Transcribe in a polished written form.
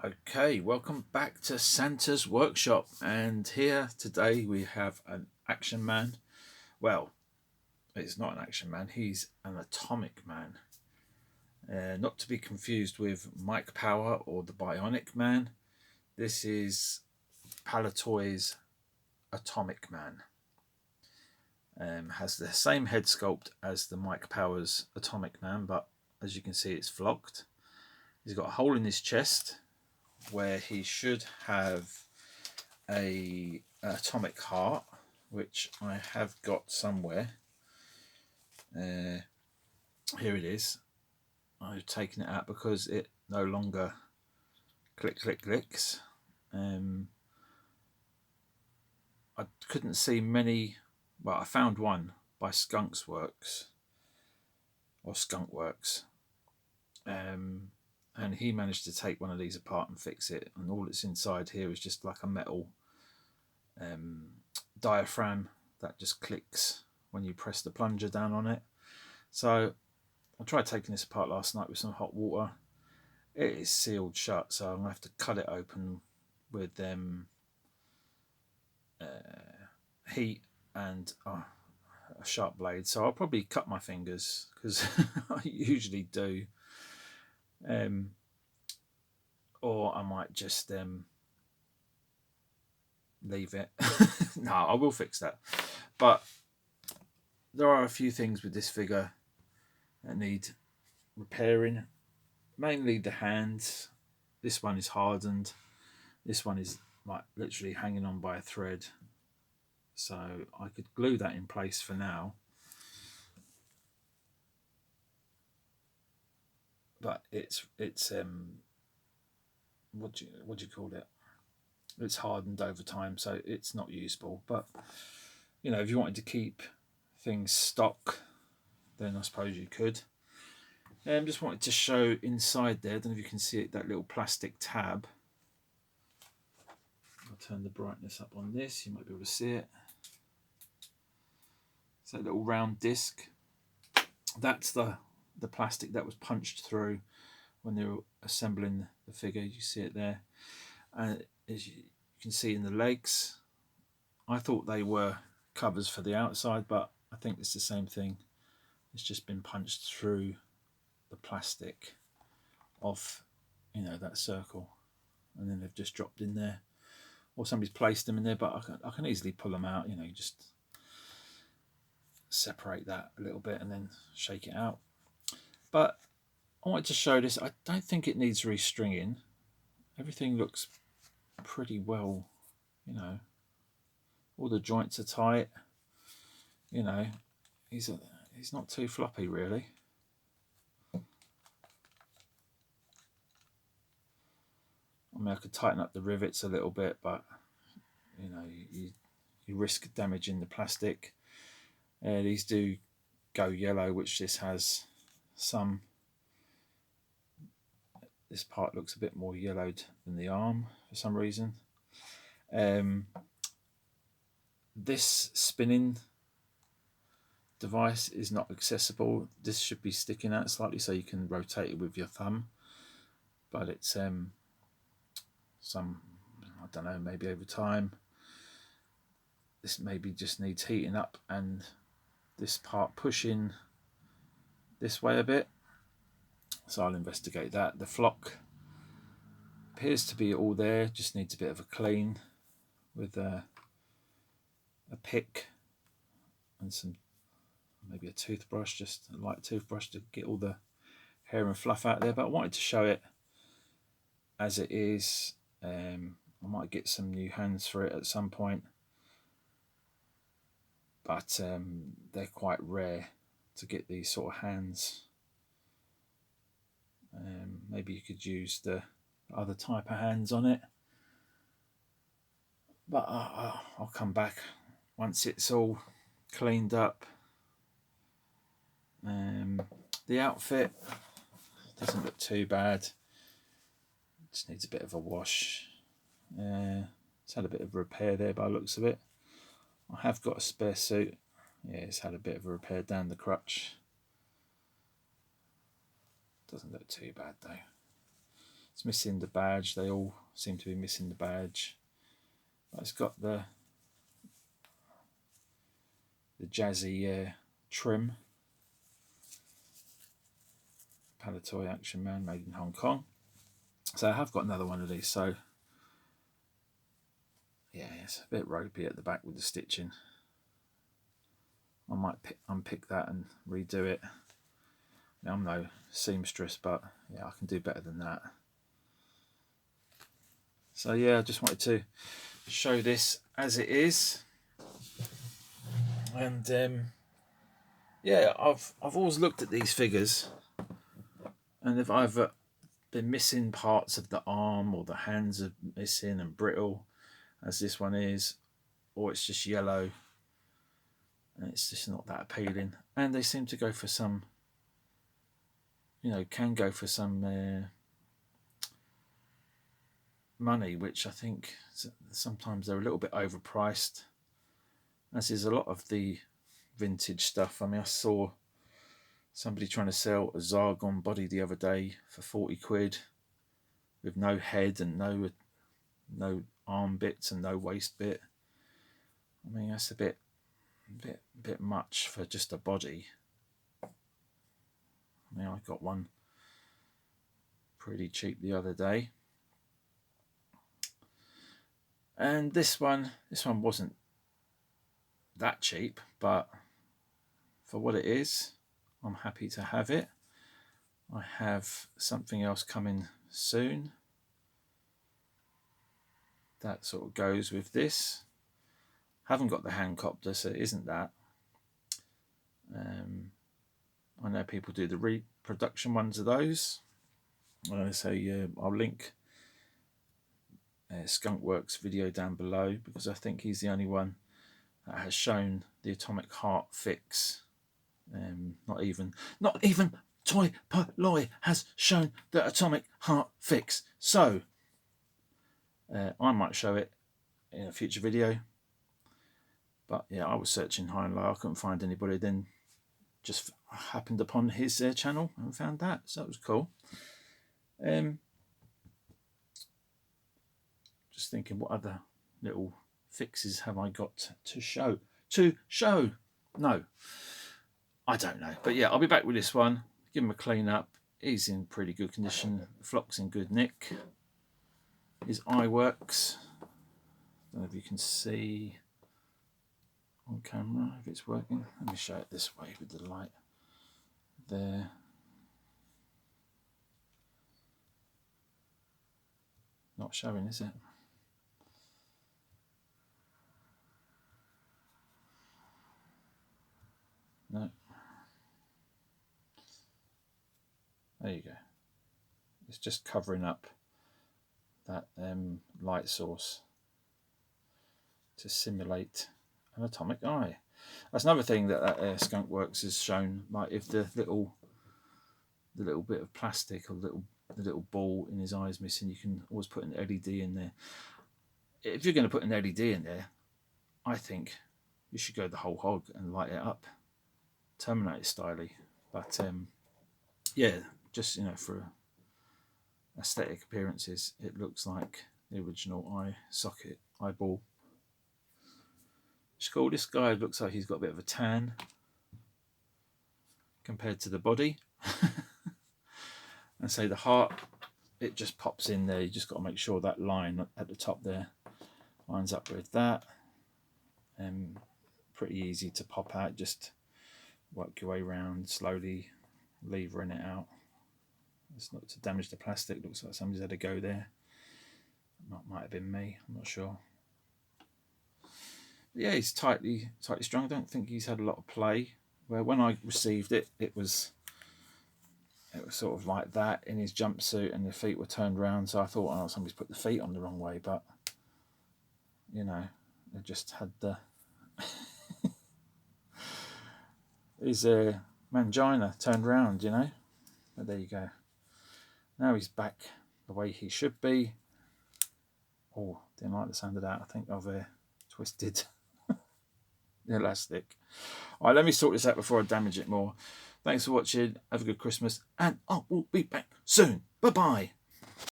Okay, welcome back to Santa's Workshop, and here today we have an action man. Well, it's not an action man, he's an atomic man. Not to be confused with Mike Power or the Bionic Man. This is Palitoy's Atomic Man. Has the same head sculpt as the Mike Powers Atomic Man, but as you can see, it's flocked. He's got a hole in his chest where he should have a atomic heart, which I have got somewhere. Here it is. I've taken it out because it no longer clicks. I couldn't see many. Well, I found one by Skunkworks, and he managed to take one of these apart and fix it. And all that's inside here is just like a metal diaphragm that just clicks when you press the plunger down on it. So I tried taking this apart last night with some hot water. It is sealed shut, so I'm going to have to cut it open with heat and a sharp blade. So I'll probably cut my fingers because I usually do. Or I might just leave it. No, I will fix that. But there are a few things with this figure that need repairing. Mainly the hands. This one is hardened. This one is like literally hanging on by a thread. So I could glue that in place for now. But it's what do you call it? It's hardened over time, so it's not usable. But you know, if you wanted to keep things stock, then I suppose you could. Just wanted to show inside there. I don't know if you can see it. That little plastic tab. I'll turn the brightness up on this. You might be able to see it. It's that little round disc. That's the plastic that was punched through when they were assembling the figure. You see it there. And as you can see in the legs, I thought they were covers for the outside, but I think it's the same thing. It's just been punched through the plastic of, you know, that circle, and then they've just dropped in there, or somebody's placed them in there. But I can easily pull them out. You know, you just separate that a little bit and then shake it out. But I wanted to show this. I don't think it needs restringing. Everything looks pretty well, you know. All the joints are tight. You know, he's not too floppy really. I mean, I could tighten up the rivets a little bit, but you know, you risk damaging the plastic. These do go yellow, which this has some. This part looks a bit more yellowed than the arm for some reason. This spinning device is not accessible. This should be sticking out slightly so you can rotate it with your thumb, but it's some, I don't know, maybe over time this maybe just needs heating up and this part pushing this way a bit. So I'll investigate that. The flock appears to be all there, just needs a bit of a clean with a pick and some, maybe a toothbrush, just a light toothbrush to get all the hair and fluff out there. But I wanted to show it as it is. I might get some new hands for it at some point, but they're quite rare to get these sort of hands. Maybe you could use the other type of hands on it, but I'll come back once it's all cleaned up. The outfit doesn't look too bad, just needs a bit of a wash. It's had a bit of repair there by the looks of it. I have got a spare suit. Yeah, it's had a bit of a repair down the crutch. Doesn't look too bad though. It's missing the badge. They all seem to be missing the badge. But it's got the jazzy trim. Palitoy Action Man, made in Hong Kong. So I have got another one of these. So yeah, it's a bit ropey at the back with the stitching. I might unpick that and redo it. Now, I'm no seamstress, but yeah, I can do better than that. So yeah, I just wanted to show this as it is. And yeah, I've always looked at these figures, and they've either been missing parts of the arm, or the hands are missing and brittle, as this one is, or it's just yellow and it's just not that appealing. And they seem to go for some, you know, can go for some money, which I think sometimes they're a little bit overpriced, as is a lot of the vintage stuff. I mean, I saw somebody trying to sell a Zargon body the other day for 40 quid with no head and no arm bits and no waist bit. I mean, that's a bit much for just a body. I mean, I got one pretty cheap the other day, and this one wasn't that cheap, but for what it is, I'm happy to have it. I have something else coming soon that sort of goes with this. Haven't got the Handcopter, so it isn't that. I know people do the reproduction ones of those. So I'll link Skunkworks video down below, because I think he's the only one that has shown the Atomic Heart fix. Not even Toy Polloi has shown the Atomic Heart fix. So I might show it in a future video. But yeah, I was searching high and low. I couldn't find anybody. Then just happened upon his channel and found that. So that was cool. Just thinking, what other little fixes have I got to show? No, I don't know. But yeah, I'll be back with this one. Give him a clean up. He's in pretty good condition. Flock's in good nick. His eye works. Don't know if you can see on camera if it's working. Let me show it this way with the light there. Not showing, is it? No. There you go. It's just covering up that light source to simulate an atomic eye. That's another thing that Skunkworks has shown. Like, if the little bit of plastic or the little ball in his eye is missing, you can always put an LED in there. If you're going to put an LED in there, I think you should go the whole hog and light it up, Terminator styley. But yeah, just, you know, for aesthetic appearances, it looks like the original eye socket eyeball. It's cool. This guy looks like he's got a bit of a tan compared to the body. And say the heart, it just pops in there. You just got to make sure that line at the top there lines up with that. Pretty easy to pop out. Just work your way around slowly, levering it out. It's not to damage the plastic. Looks like somebody's had a go there. Might have been me. I'm not sure. But yeah, he's tightly strung. I don't think he's had a lot of play. Where when I received it, it was sort of like that in his jumpsuit, and the feet were turned around. So I thought, oh, somebody's put the feet on the wrong way. But you know, they just had the his mangina turned round. You know, but there you go. Now he's back the way he should be. Oh, didn't like the sound of that. I think I've twisted the elastic. All right, let me sort this out before I damage it more. Thanks for watching. Have a good Christmas, and I will be back soon. Bye-bye.